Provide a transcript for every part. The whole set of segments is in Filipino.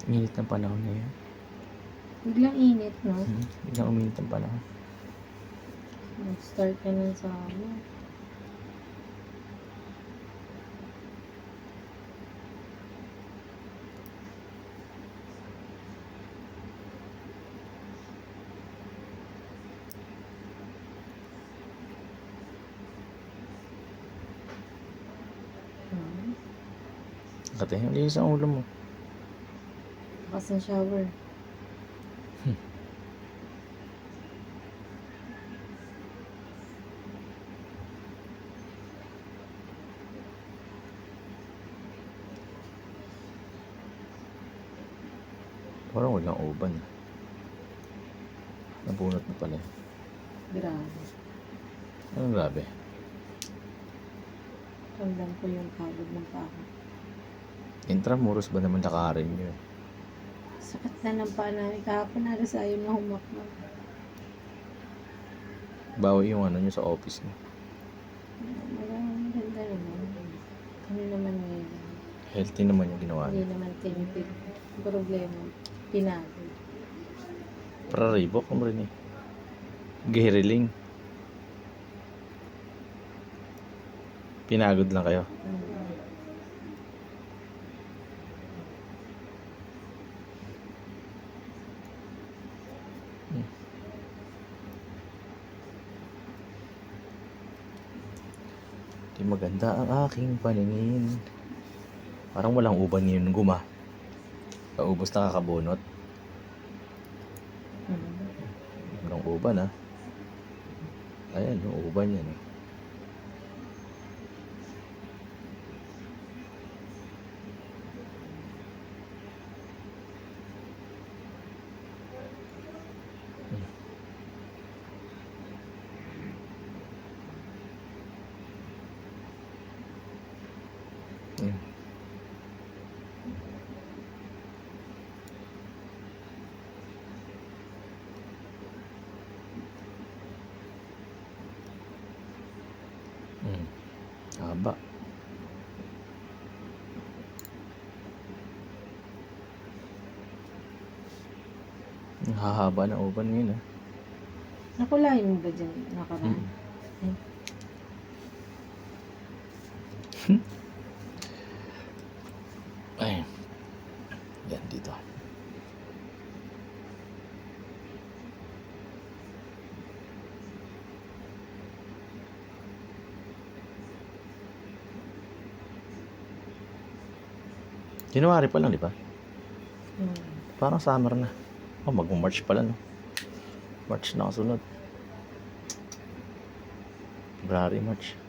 Init ng panahon ngayon. Biglang init, no? Biglang uminit ang panahon. Nag-start ka ng summer. Kate, linis ang ulo mo. Bakas ng shower. Parang walang uban. Nabunot na pala. Grabe. Anong grabe? Ramdam ko yung pagod ng pako. Intramuros ba naman lakarin nyo? Sakit na ng paa namin. Kahapon na rin ayaw na humakbang. Bawi yung ano nyo sa office nyo. Maraming ganda naman. Kami naman ngayon. Healthy naman yung ginawa Hindi nyo. naman tinipid. Problema. Pinagod. Para Reebok mo rin eh. Gihiriling. Pinagod lang kayo. Di maganda ang aking paningin. Parang walang uban ngayon guma. Kaubos na kakabunot. Walang uban ha. Ayan, yung uban yan. Haba. Ang hahaba na uban ngayon ha. Nakulahin mo ba dyan? Nakaraan? Ay. Yan dito. January pa lang, di ba? Parang summer na. Oh, mag-March pala, no? March na kasunod. February, March.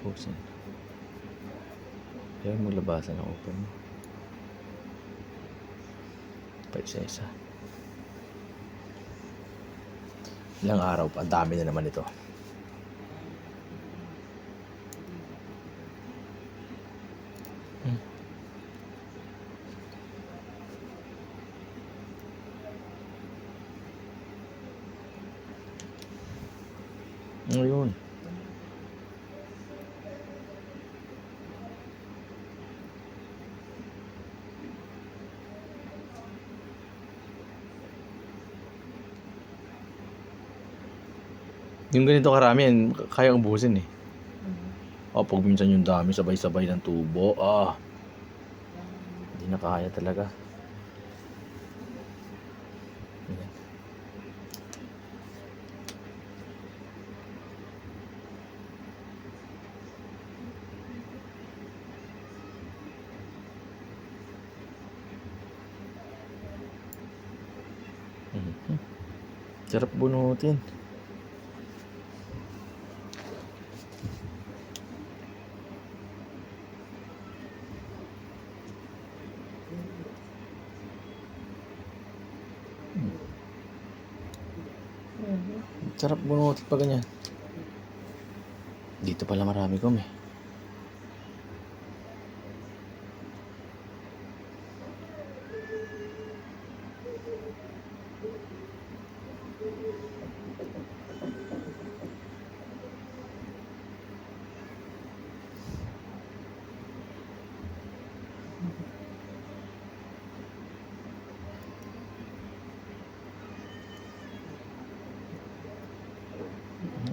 Pusin. Kaya maglabasan ang open mo. Pa isa-isa. Ilang araw pa. Ang dami na naman ito. Ngayon. Yung ganito karami, kaya ubusin eh. O, pag minsan yung dami, sabay-sabay ng tubo. Hindi na kaya talaga. Sarap bunutin. Sarap bunutin pa ganyan. Dito pala marami kami.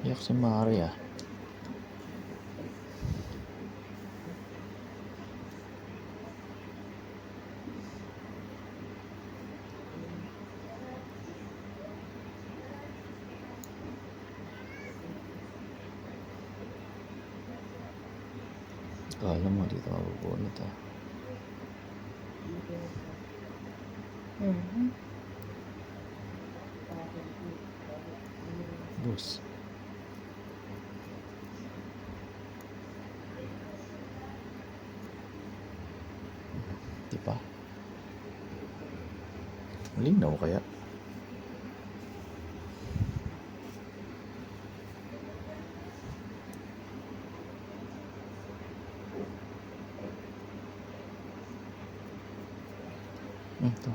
Iyak si Mari ah. Kala mo dito mabubunot ah. Mhm. Bus. Di pa. Malinaw kaya? Ito.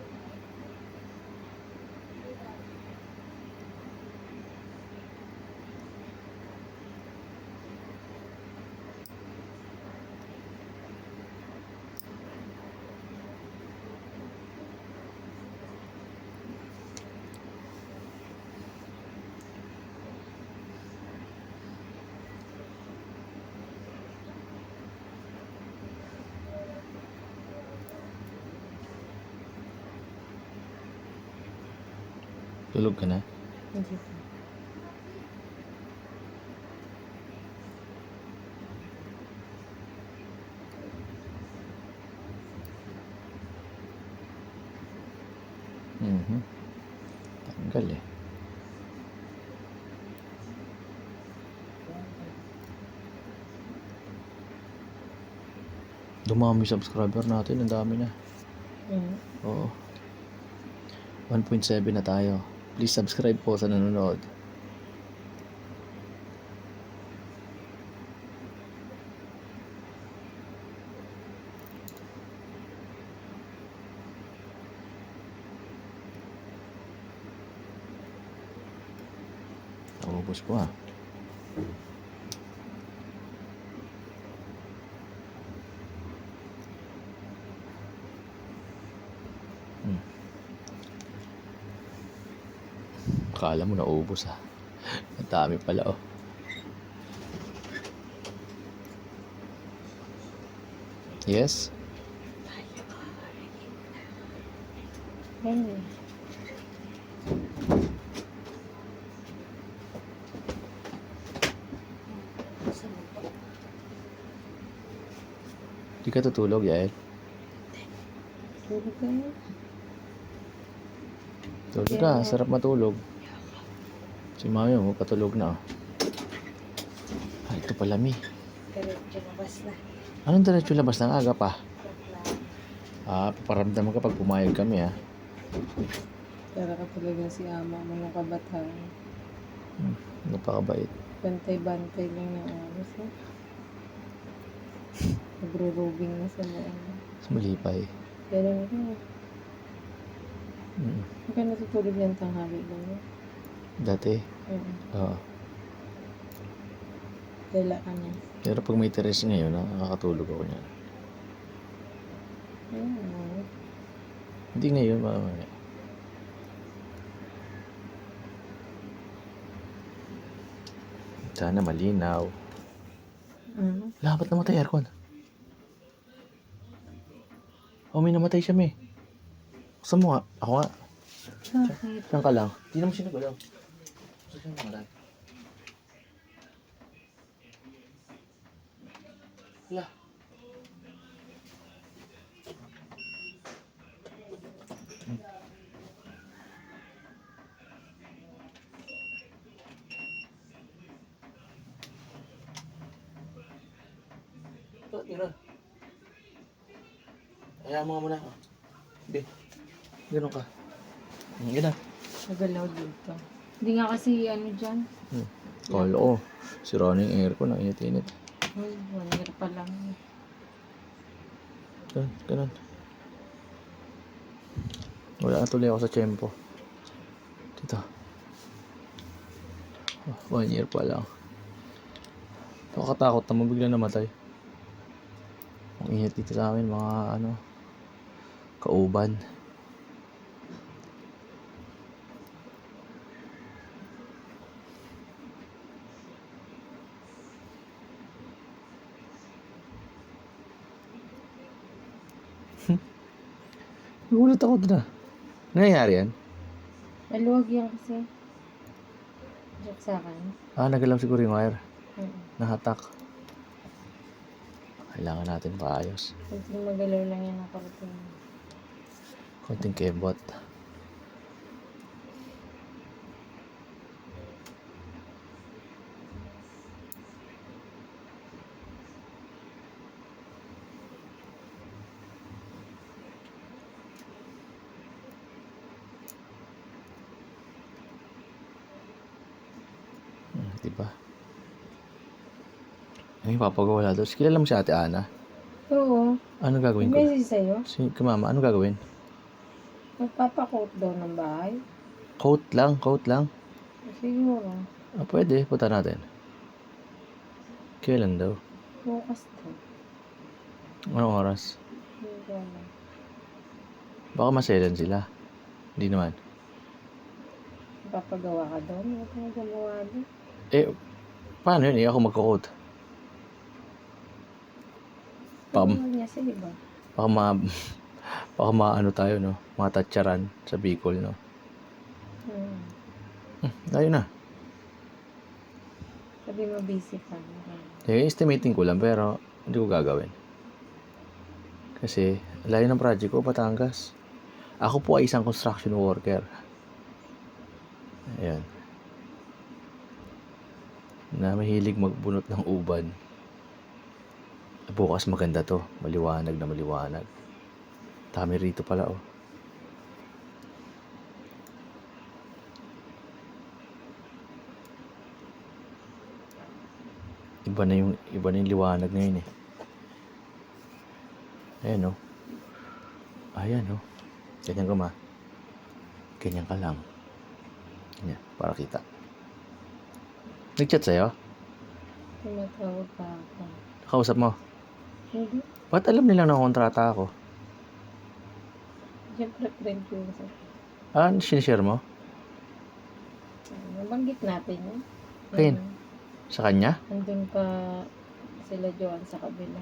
Tulog ka na? Hindi pa. Mhm. Tanggal eh. Dumami subscriber natin, ang dami na. Mhm. Oo. 1.7 na tayo. Please subscribe po sa nanonood. Naubos ko ah. Akala mo naubos ah. Ang dami pala oh. Yes? Ayun. Di ka tutulog, Yael? Tulog ka na. Tulog ka, sarap matulog. Si mami mo, patulog na oh. Ah, ito pala mi. Diretso labas na. Anong diretso labas ng aga pa? Ah, paparamdam ka pag pumayag kami ah. Para ka talaga si ama mo nung kabataan. Napakabait. Bantay-bantay lang yung oras. Eh. Nagro-robing na sa loob. Malipay. Ganun ka. Mm. Hindi ka natutulog ng tanghali lang. Eh. Dati, oo. Dala ka niya. Pero pag may teres ngayon, nakakatulog ako niyan. Ayun. Hindi ngayon, mamaya. Sana malinaw. Ba't namatay aircon? Oh, may namatay siya, may. Gusto mo nga? Ako nga. Bakit? Saan ka lang? Hindi naman siya nagulaw. Gusto siya namatay. Hala. Ba't gano'n? Hayaan mo nga muna. Hindi. Gano'n ka. Gano'n. Nagalaw dito. Hindi nga kasi ano dyan. Kala ko. Sira na yung aircon. Ang init-init. Ay, 1 year pa lang. Ganun. Wala na tuloy ako sa tiyempo. Dito. 1 year pa lang. Nakakatakot naman bigla namatay. Ang init dito sa amin, mga kauban. Nagulat ako doon ah. Nangyayari yan? Maluwag yan kasi. Joke sa akin. Nagalaw siguro yung wire. Mm. Nahatak. Kailangan natin paayos. Kunting magalaw lang yan ang karating. Konting kembot. Diba? Ay, papagawa daw. Kilala mo si Ate Ana? Oo. Ano gagawin ko? May message sa'yo. Si Mama, ano gagawin? Magpapakot daw ng bahay. Coat lang. Siguro. Pwede. Punta natin. Kailan daw? Bukas daw. Anong oras? Hindi ko alam. Baka maselan sila. Hindi naman. Papagawa ka daw. Ano ka gumawa doon? Paano yun? Ako magko-coat. Ano niya siya, diba? Baka maano tayo, no? Mga tatsaran sa Bicol, no? Tayo na. Sabi mo busy pa. Estimating ko lang, pero hindi ko gagawin. Kasi, layo ng project ko, Batangas. Ako po ay isang construction worker. Ayan. Na mahilig magbunot ng uban. Bukas maganda to. Maliwanag na maliwanag. Dami rito pala, oh. Iba na yung liwanag ngayon eh. Ayan, oh. Ayan, oh. Ganyan ka ma. Ganyan ka lang. Ganyan, para kita. Nag-chat sa'yo? Tumatawag pa ako. Kausap mo? Hindi. Ba't alam nilang nakontrata ako? Siyempre, friend ko yung sa... Sinishare mo? Nabanggit natin yun. Kain? Sa kanya? Andun pa sila Joan sa kabila.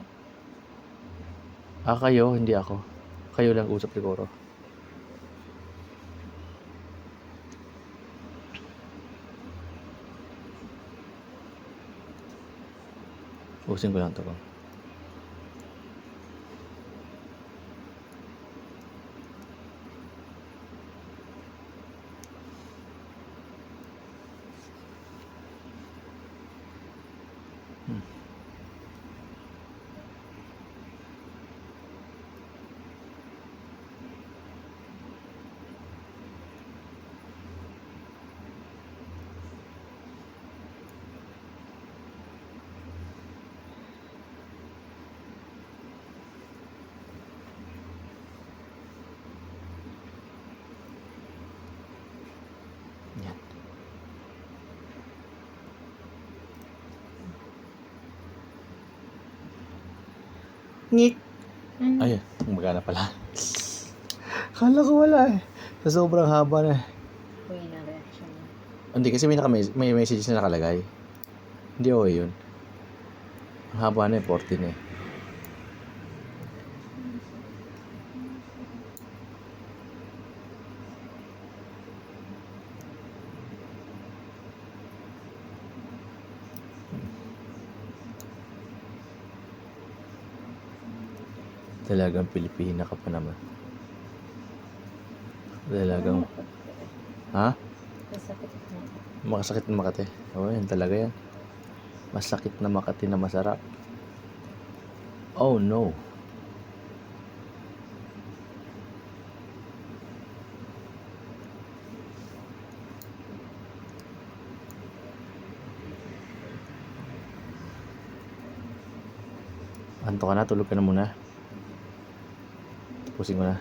Kayo, hindi ako. Kayo lang usap siguro. Usin ko lang ito. Yan. Ngik! Ayun, magana pala. Kala ko wala eh. Sa sobrang haba na eh. Uy, na reaction mo. Hindi, kasi may message na nakalagay. Hindi okay yun. Ang haba na eh, 14 eh. Dalagang Pilipina ka pa naman. Dalagang... Ha? Masakit na. Makasakit na Makati. Oo, yan talaga yan. Masakit na Makati na masarap. Oh no. Anto ka na, tulog ka na muna. Tapusin ko na.